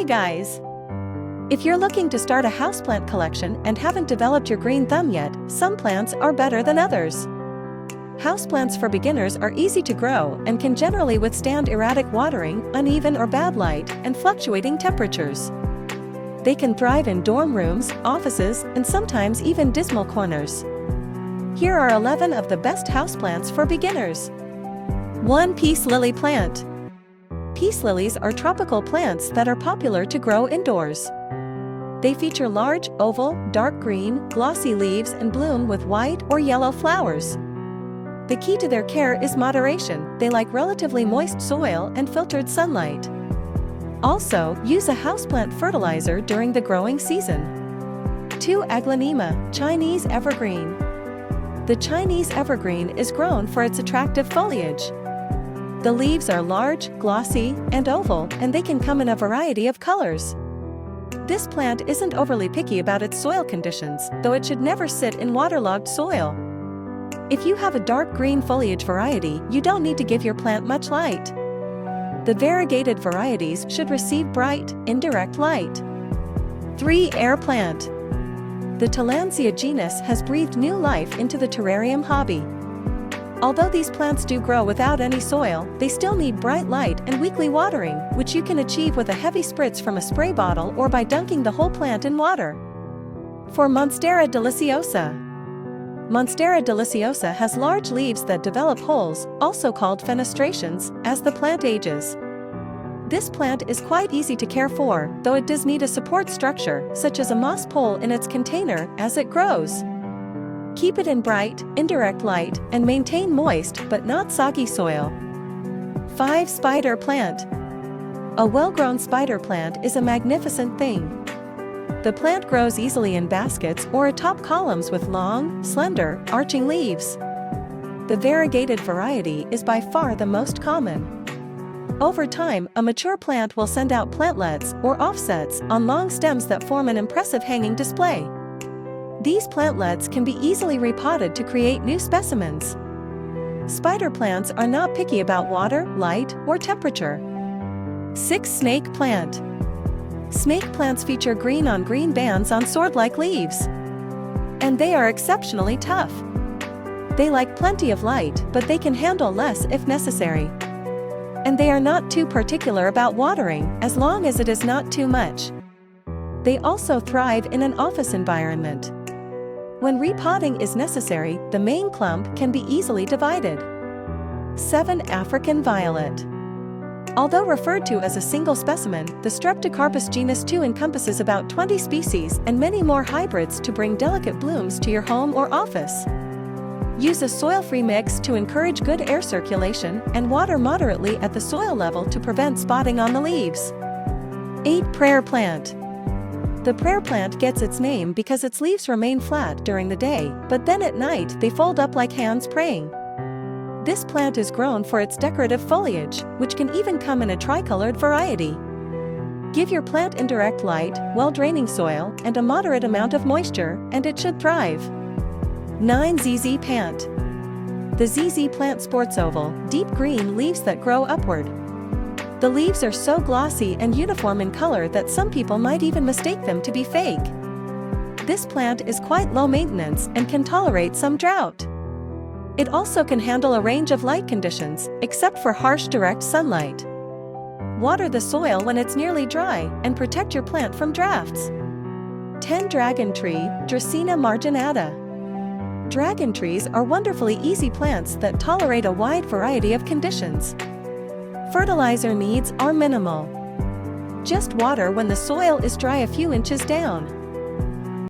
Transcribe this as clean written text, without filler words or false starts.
guys! If you're looking to start a houseplant collection and haven't developed your green thumb yet, some plants are better than others. Houseplants for beginners are easy to grow and can generally withstand erratic watering, uneven or bad light, and fluctuating temperatures. They can thrive in dorm rooms, offices, and sometimes even dismal corners. Here are 11 of the best houseplants for beginners. 1. Peace lily plant. Peace lilies are tropical plants that are popular to grow indoors. They feature large, oval, dark green, glossy leaves and bloom with white or yellow flowers. The key to their care is moderation. They like relatively moist soil and filtered sunlight. Also, use a houseplant fertilizer during the growing season. 2. Aglaonema, Chinese evergreen. The Chinese evergreen is grown for its attractive foliage. The leaves are large, glossy, and oval, and they can come in a variety of colors. This plant isn't overly picky about its soil conditions, though it should never sit in waterlogged soil. If you have a dark green foliage variety, you don't need to give your plant much light. The variegated varieties should receive bright, indirect light. 3. Air plant. The Tillandsia genus has breathed new life into the terrarium hobby. Although these plants do grow without any soil, they still need bright light and weekly watering, which you can achieve with a heavy spritz from a spray bottle or by dunking the whole plant in water. 4. Monstera deliciosa. Monstera deliciosa has large leaves that develop holes, also called fenestrations, as the plant ages. This plant is quite easy to care for, though it does need a support structure, such as a moss pole in its container, as it grows. Keep it in bright, indirect light, and maintain moist but not soggy soil. 5. Spider plant. A well-grown spider plant is a magnificent thing. The plant grows easily in baskets or atop columns with long, slender, arching leaves. The variegated variety is by far the most common. Over time, a mature plant will send out plantlets or offsets on long stems that form an impressive hanging display. These plantlets can be easily repotted to create new specimens. Spider plants are not picky about water, light, or temperature. 6. Snake plant. Snake plants feature green-on-green bands on sword-like leaves. And they are exceptionally tough. They like plenty of light, but they can handle less if necessary. And they are not too particular about watering, as long as it is not too much. They also thrive in an office environment. When repotting is necessary, the main clump can be easily divided. 7. African violet. Although referred to as a single specimen, the Streptocarpus genus 2 encompasses about 20 species and many more hybrids to bring delicate blooms to your home or office. Use a soil-free mix to encourage good air circulation and water moderately at the soil level to prevent spotting on the leaves. 8. Prayer plant. The prayer plant gets its name because its leaves remain flat during the day, but then at night they fold up like hands praying. This plant is grown for its decorative foliage, which can even come in a tricolored variety. Give your plant indirect light, well-draining soil, and a moderate amount of moisture, and it should thrive. 9. ZZ plant. The ZZ plant sports oval, deep green leaves that grow upward. The leaves are so glossy and uniform in color that some people might even mistake them to be fake. This plant is quite low maintenance and can tolerate some drought. It also can handle a range of light conditions, except for harsh direct sunlight. Water the soil when it's nearly dry, and protect your plant from drafts. 10. Dragon tree, Dracaena marginata. Dragon trees are wonderfully easy plants that tolerate a wide variety of conditions. Fertilizer needs are minimal. Just water when the soil is dry a few inches down.